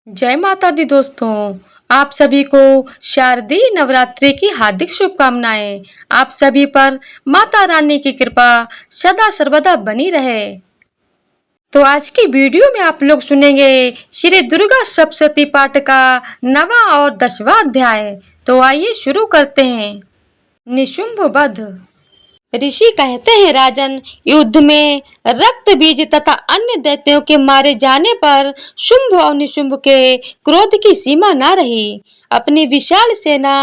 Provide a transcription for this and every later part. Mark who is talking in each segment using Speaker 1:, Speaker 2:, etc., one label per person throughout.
Speaker 1: जय माता दी दोस्तों। आप सभी को शारदीय नवरात्रि की हार्दिक शुभकामनाएं। आप सभी पर माता रानी की कृपा सदा सर्वदा बनी रहे। तो आज की वीडियो में आप लोग सुनेंगे श्री दुर्गा सप्तशती पाठ का 9वां और 10वां अध्याय। तो आइए शुरू करते हैं। निशुंभ वध। ऋषि कहते हैं, राजन, युद्ध में रक्त बीज तथा अन्य दैत्यों के मारे जाने पर शुंभ और निशुंभ के क्रोध की सीमा न रही। अपनी विशाल सेना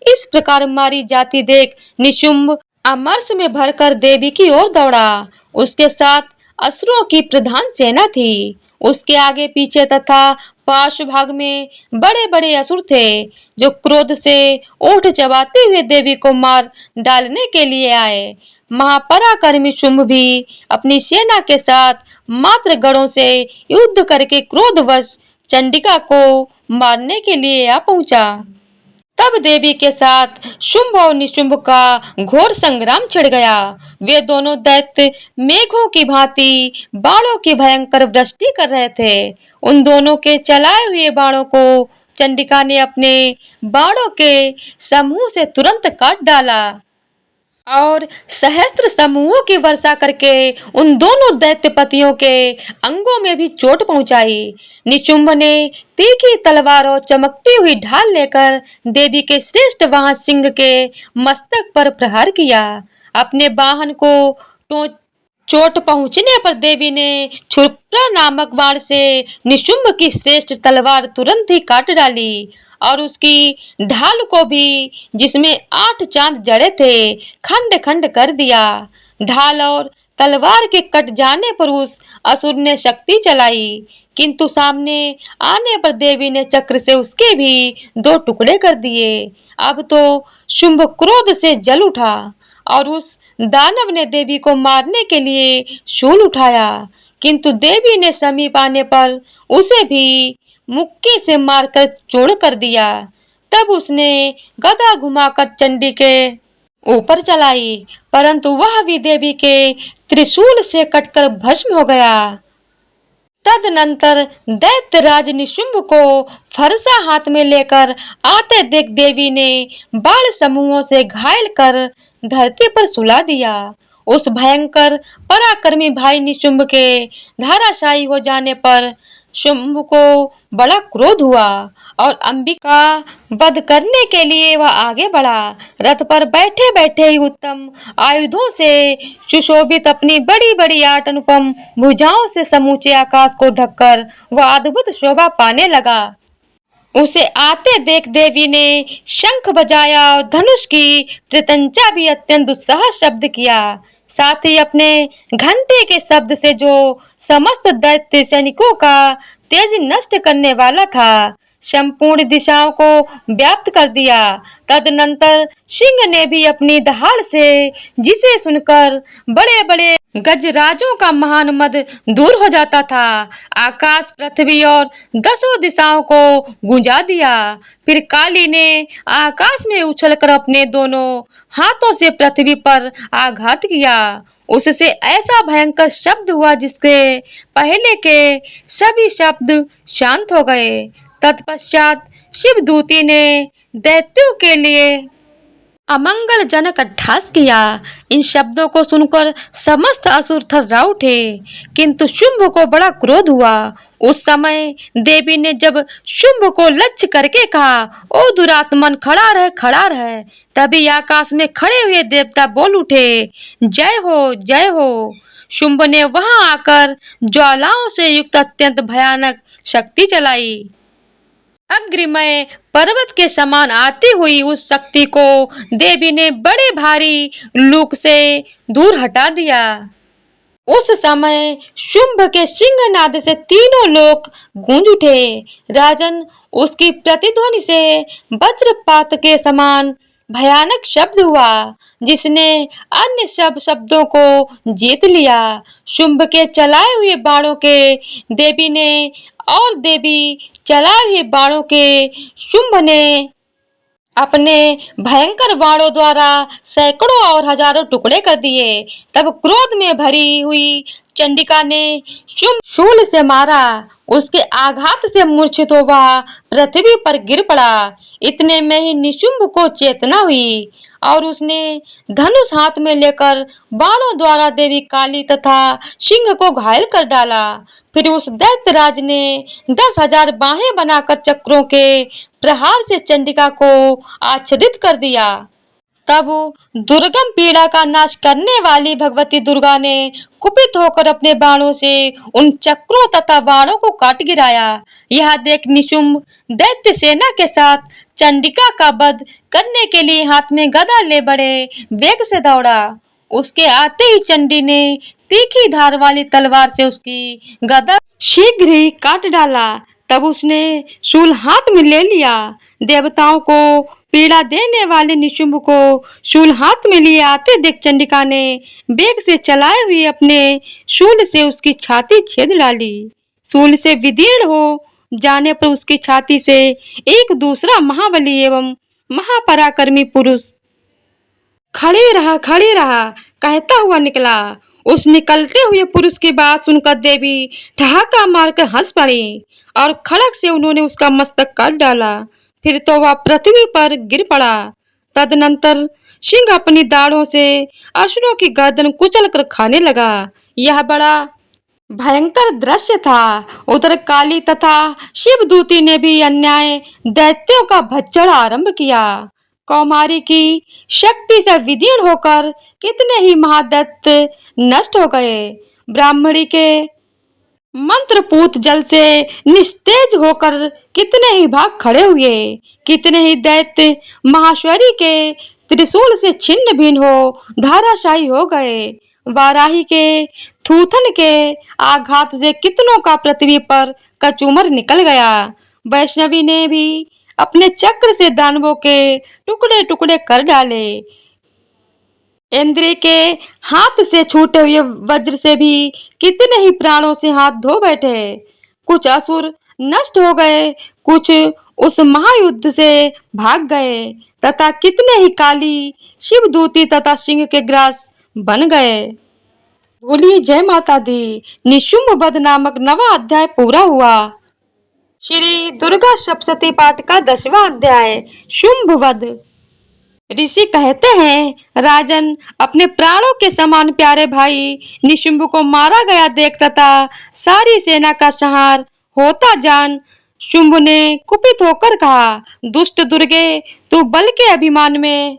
Speaker 1: इस प्रकार मारी जाती देख निशुंभ अमरस में भरकर देवी की ओर दौड़ा। उसके साथ असुरों की प्रधान सेना थी। उसके आगे पीछे तथा पार्श्व भाग में बड़े बड़े असुर थे, जो क्रोध से ओठ चबाते हुए देवी को मार डालने के लिए आए। महापराक्रमी शुंभ भी अपनी सेना के साथ मात्र गढ़ों से युद्ध करके क्रोधवश चंडिका को मारने के लिए आ पहुंचा। तब देवी के साथ शुंभ और निशुंभ का घोर संग्राम छिड़ गया। वे दोनों दैत्य मेघों की भांति बाणों की भयंकर वृष्टि कर रहे थे। उन दोनों के चलाए हुए बाणों को चंडिका ने अपने बाणों के समूह से तुरंत काट डाला और सहस्त्र समूहों की वर्षा करके उन दोनों दैत्यपतियों के अंगों में भी चोट पहुंचाई। निशुंभ ने तीखी तलवार और चमकती हुई ढाल लेकर देवी के श्रेष्ठ वाहन सिंह के मस्तक पर प्रहार किया। अपने वाहन को चोट पहुंचने पर देवी ने क्षुप्रा नामक बाण से निशुंभ की श्रेष्ठ तलवार तुरंत ही काट डाली और उसकी ढाल को भी, जिसमें 8 चांद जड़े थे, खंड खंड कर दिया। ढाल और तलवार के कट जाने पर उस असुर ने शक्ति चलाई, किंतु सामने आने पर देवी ने चक्र से उसके भी 2 टुकड़े कर दिए। अब तो शुंभ क्रोध से जल उठा और उस दानव ने देवी को मारने के लिए शूल उठाया, किंतु देवी ने समीप आने पर उसे भी मुक्के से मारकर चूर्ण कर दिया। तब उसने गदा घुमाकर चंडी के ऊपर चलाई, परंतु वह भी देवी के त्रिशूल से कटकर भस्म हो गया। तदनंतर दैत्यराज निशुंभ को फरसा हाथ में लेकर आते देख देवी ने बाण समूहों से घायल कर धरती पर सुला दिया। उस भयंकर पराक्रमी भाई निशुंभ के धराशायी हो जाने पर शुंभ को बड़ा क्रोध हुआ और अंबिका वध करने के लिए वह आगे बढ़ा। रथ पर बैठे बैठे ही उत्तम आयुधों से सुशोभित अपनी बड़ी बड़ी 8 अनुपम भुजाओं से समूचे आकाश को ढककर वह अद्भुत शोभा पाने लगा। उसे आते देख देवी ने शंख बजाया और धनुष की प्रत्यंचा भी अत्यंत दुस्सह शब्द किया। साथ ही अपने घंटे के शब्द से जो समस्त दैत्य सैनिकों का तेज नष्ट करने वाला था, संपूर्ण दिशाओं को व्याप्त कर दिया। तदनंतर सिंह ने भी अपनी दहाड़ से, जिसे सुनकर बड़े बड़े गजराजों का महान मद दूर हो जाता था, आकाश, पृथ्वी और 10 दिशाओं को गुंजा दिया। फिर काली ने आकाश में उछलकर अपने दोनों हाथों से पृथ्वी पर आघात किया। उससे ऐसा भयंकर शब्द हुआ जिसके पहले के सभी शब्द शांत हो गए। तत्पश्चात शिवदूती ने दैत्यों के लिए अमंगलजनक अट्टहास किया। इन शब्दों को सुनकर समस्त असुर थर्रा उठे, किंतु शुंभ को बड़ा क्रोध हुआ। उस समय देवी ने जब शुंभ को लक्ष्य करके कहा, ओ दुरात्मन, खड़ा रह, खड़ा रह। तभी आकाश में खड़े हुए देवता बोल उठे, जय हो, जय हो। शुंभ ने वहां आकर ज्वालाओं से युक्त अत्यंत भयानक शक्ति चलाई। अग्निमय पर्वत के समान आती हुई उस शक्ति को देवी ने बड़े भारी लूक से दूर हटा दिया। उस समय शुंभ के सिंहनाद से तीनों लोक गूंज उठे। राजन, उसकी प्रतिध्वनि से वज्रपात के समान भयानक शब्द हुआ, जिसने अन्य सब शब्दों को जीत लिया। शुंभ के चलाए हुए बाणों के देवी ने और देवी चलाए हुए बाणों के शुंभ ने अपने भयंकर बाणों द्वारा सैकड़ों और हजारों टुकड़े कर दिए। तब क्रोध में भरी हुई चंडिका ने शुंभ शूल से मारा। उसके आघात से मूर्छित हो वह पृथ्वी पर गिर पड़ा। इतने में ही निशुंभ को चेतना हुई और उसने धनुष हाथ में लेकर बाणों द्वारा देवी काली तथा सिंह को घायल कर डाला। फिर उस दैत्यराज ने 10,000 बाहें बनाकर चक्रों के प्रहार से चंडिका को आच्छादित कर दिया। तब दुर्गम पीड़ा का नाश करने वाली भगवती दुर्गा ने कुपित होकर अपने बाणों से उन चक्रों तथा बाणों को काट गिराया। यह देख निशुंभ दैत्य सेना के साथ चंडिका का वध करने के लिए हाथ में गदा ले बड़े वेग से दौड़ा। उसके आते ही चंडी ने तीखी धार वाली तलवार से उसकी गदा शीघ्र ही काट डाला। तब उसने शूल हाथ में ले लिया। देवताओं को पीड़ा देने वाले निशुंभ को शूल हाथ में लिए आते देख चंडिका ने वेग से चलाए हुए अपने शूल से उसकी छाती छेद डाली। शूल से विदीर्ण हो जाने पर उसकी छाती से एक दूसरा महाबली एवं महापराक्रमी पुरुष खड़ी रहा कहता हुआ निकला। उस निकलते हुए पुरुष की बात सुनकर देवी ठहाका मारकर हंस पड़ी और खड़क से उन्होंने उसका मस्तक काट डाला। फिर तो वह पृथ्वी पर गिर पड़ा। तदनंतर सिंह अपनी दाढ़ों से असुरों की गर्दन कुचल कर खाने लगा। यह बड़ा भयंकर दृश्य था। उधर काली तथा शिवदूती ने भी अन्याय दैत्यों का भक्षण आरंभ किया। कौमारी की शक्ति से विदीर्ण होकर कितने ही महादैत्य नष्ट हो गए। ब्राह्मणी के मंत्रपूत जल से निस्तेज होकर कितने ही भाग खड़े हुए। कितने ही दैत्य महाश्वरी के त्रिशूल से छिन्न भिन्न हो धाराशायी हो गए। वाराही के थूथन के आघात से कितनों का पृथ्वी पर कचूमर निकल गया। वैष्णवी ने भी अपने चक्र से दानवों के टुकड़े टुकड़े कर डाले। इंद्र के हाथ से छूटे हुए वज्र से भी कितने ही प्राणों से हाथ धो बैठे। कुछ असुर नष्ट हो गए, कुछ उस महायुद्ध से भाग गए तथा कितने ही काली शिवदूती तथा सिंह के ग्रास बन गए। बोलिए जय माता दी। निशुंभ वध नामक 9वां अध्याय पूरा हुआ। श्री दुर्गा सप्तशती पाठ का 10वां अध्याय शुंभ वध। ऋषि कहते हैं, राजन, अपने प्राणों के समान प्यारे भाई निशुंभ को मारा गया देख तथा सारी सेना का संहार होता जान शुंभ ने कुपित होकर कहा, दुष्ट दुर्गे, तू बल के अभिमान में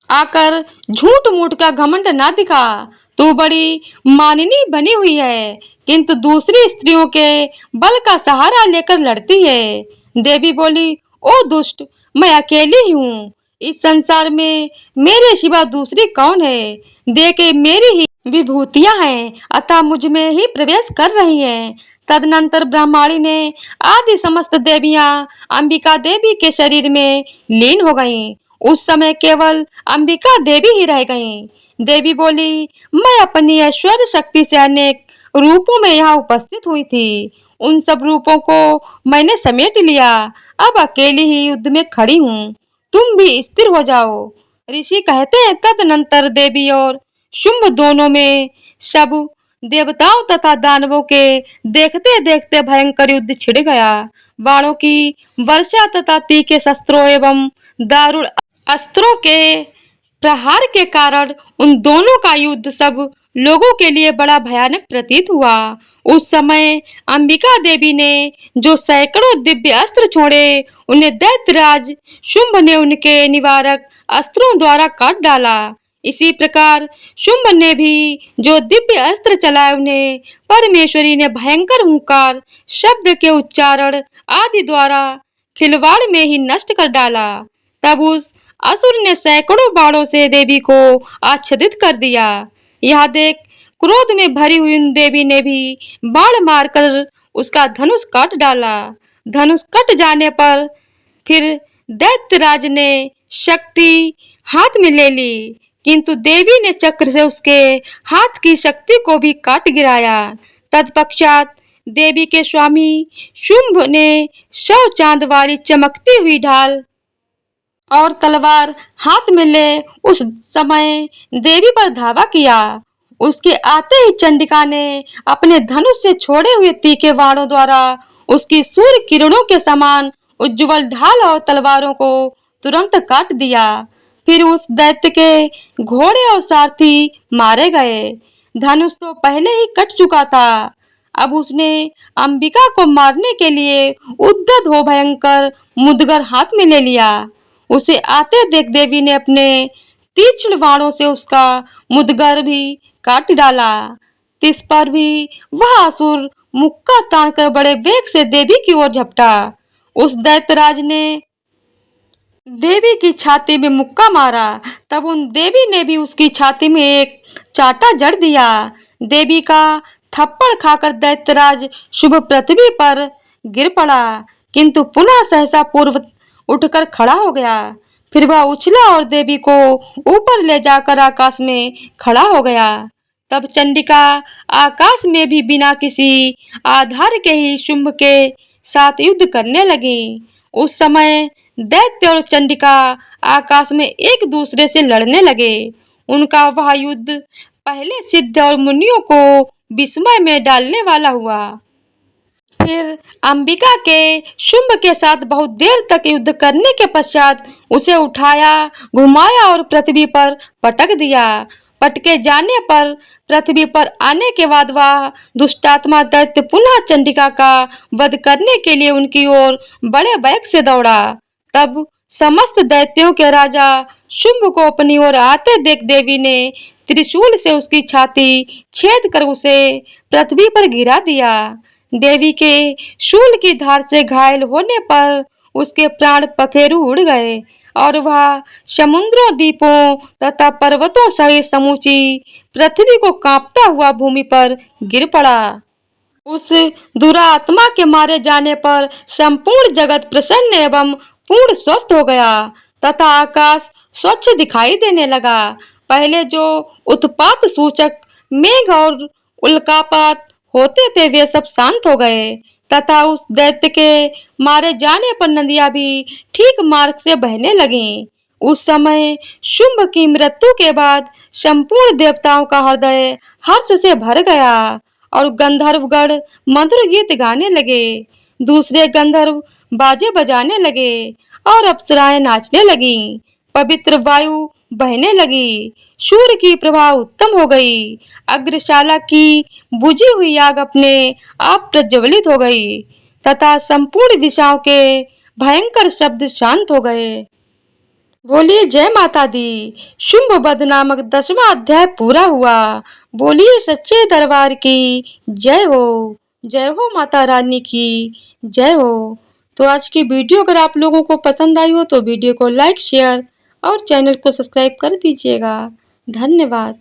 Speaker 1: आकर झूठ मूठ का घमंड ना दिखा। तू बड़ी मानिनी बनी हुई है, किंतु दूसरी स्त्रियों के बल का सहारा लेकर लड़ती है। देवी बोली, ओ दुष्ट, मैं अकेली ही हूँ। इस संसार में मेरे सिवा दूसरी कौन है? देखे मेरी ही विभूतियां हैं, अतः मुझ में ही प्रवेश कर रही हैं। तदनंतर ब्रह्माणी ने आदि समस्त देवियां अंबिका देवी के शरीर में लीन हो गईं। उस समय केवल अंबिका देवी ही रह गईं। देवी बोली, मैं अपनी ऐश्वर्य शक्ति से अनेक रूपों में यहाँ उपस्थित हुई थी। उन सब रूपों को मैंने समेट लिया। अब अकेली ही युद्ध में खड़ी हूँ। तुम भी स्थिर हो जाओ। ऋषि कहते हैं, तदनंतर देवी और शुंभ दोनों में सब देवताओं तथा दानवों के देखते देखते भयंकर युद्ध छिड़ गया। बाणों की वर्षा तथा तीखे शस्त्रों एवं दारुण अस्त्रों के प्रहार के कारण उन दोनों का युद्ध सब लोगों के लिए बड़ा भयानक प्रतीत हुआ। उस समय अंबिका देवी ने जो सैकड़ों दिव्य अस्त्र छोड़े, उन्हें दैत्यराज शुंभ ने उनके निवारक अस्त्रों द्वारा काट डाला। इसी प्रकार शुंभ ने भी जो दिव्य अस्त्र चलाए, उन्हें परमेश्वरी ने भयंकर हुंकार शब्द के उच्चारण आदि द्वारा खिलवाड़ में ही नष्ट कर डाला। तब उस असुर ने सैकड़ों बाणों से देवी को आच्छादित कर दिया। यह देख क्रोध में भरी हुई उन देवी ने भी बाण मारकर उसका धनुष काट डाला। धनुष कट जाने पर फिर दैत्यराज ने शक्ति हाथ में ले ली, किंतु देवी ने चक्र से उसके हाथ की शक्ति को भी काट गिराया। तत्पश्चात देवी के स्वामी शुंभ ने 100 चांद वाली चमकती हुई ढाल और तलवार हाथ में ले उस समय देवी पर धावा किया। उसके आते ही चंडिका ने अपने धनुष से छोड़े हुए तीखे बाणों द्वारा उसकी सूर्य किरणों के समान उज्जवल ढाल और तलवारों को तुरंत काट दिया। फिर उस दैत्य के घोड़े और सारथी मारे गए। धनुष तो पहले ही कट चुका था। अब उसने अंबिका को मारने के लिए उद्यत हो भयंकर मुदगर हाथ में ले लिया। उसे आते देख देवी ने अपने तीक्ष्ण बाणों से उसका मुदगर भी काट डाला। तिस पर भी वह असुर मुक्का तानकर बड़े वेग से देवी की ओर झपटा। उस दैत्यराज ने देवी की छाती में मुक्का मारा। तब उन देवी ने भी उसकी छाती में एक चाटा जड़ दिया। देवी का थप्पड़ खाकर दैत्यराज शुभ पृथ्वी पर गिर पड़ा, किंतु पुनः सहसा पूर्व उठकर खड़ा हो गया। फिर वह उछला और देवी को ऊपर ले जाकर आकाश में खड़ा हो गया। तब चंडिका आकाश में भी बिना किसी आधार के ही शुंभ के साथ युद्ध करने लगी। उस समय दैत्य और चंडिका आकाश में एक दूसरे से लड़ने लगे। उनका वह युद्ध पहले सिद्ध और मुनियों को विस्मय में डालने वाला हुआ। फिर अंबिका के शुंभ के साथ बहुत देर तक युद्ध करने के पश्चात उसे उठाया, घुमाया और पृथ्वी पर पटक दिया। पटके जाने पर पृथ्वी पर आने के बाद वह दुष्टात्मा दैत्य पुनः चंडिका का वध करने के लिए उनकी ओर बड़े वेग से दौड़ा। तब समस्त दैत्यों के राजा शुंभ को अपनी ओर आते देख देवी ने त्रिशूल से उसकी छाती छेद कर उसे पृथ्वी पर गिरा दिया। देवी के शूल की धार से घायल होने पर उसके प्राण पखेरु उड़ गए और वह समुद्रों, द्वीपों तथा पर्वतों सहित समूची पृथ्वी को कांपता हुआ भूमि पर गिर पड़ा। उस दुरात्मा के मारे जाने पर संपूर्ण जगत प्रसन्न एवं पूर्ण स्वस्थ हो गया तथा आकाश स्वच्छ दिखाई देने लगा। पहले जो उत्पात सूचक मेघ और उल्कापात होते थे वे सब शांत हो गए तथा उस दैत्य के मारे जाने पर नदियां भी ठीक मार्ग से बहने लगीं। उस समय शुंभ की मृत्यु के बाद संपूर्ण देवताओं का हृदय हर्ष से भर गया और गंधर्वगण मधुर गीत गाने लगे। दूसरे गंधर्व बाजे बजाने लगे और अप्सराएं नाचने लगीं। पवित्र वायु बहने लगी। सूर्य की प्रभा उत्तम हो गई। अग्रशाला की बुझी हुई आग अपने आप प्रज्वलित हो गई तथा संपूर्ण दिशाओं के भयंकर शब्द शांत हो गए। बोलिए जय माता दी। शुंभ वध नामक 10वां अध्याय पूरा हुआ। बोलिए सच्चे दरबार की जय हो। जय हो माता रानी की जय हो। तो आज की वीडियो अगर आप लोगों को पसंद आई हो तो वीडियो को लाइक, शेयर और चैनल को सब्सक्राइब कर दीजिएगा। धन्यवाद।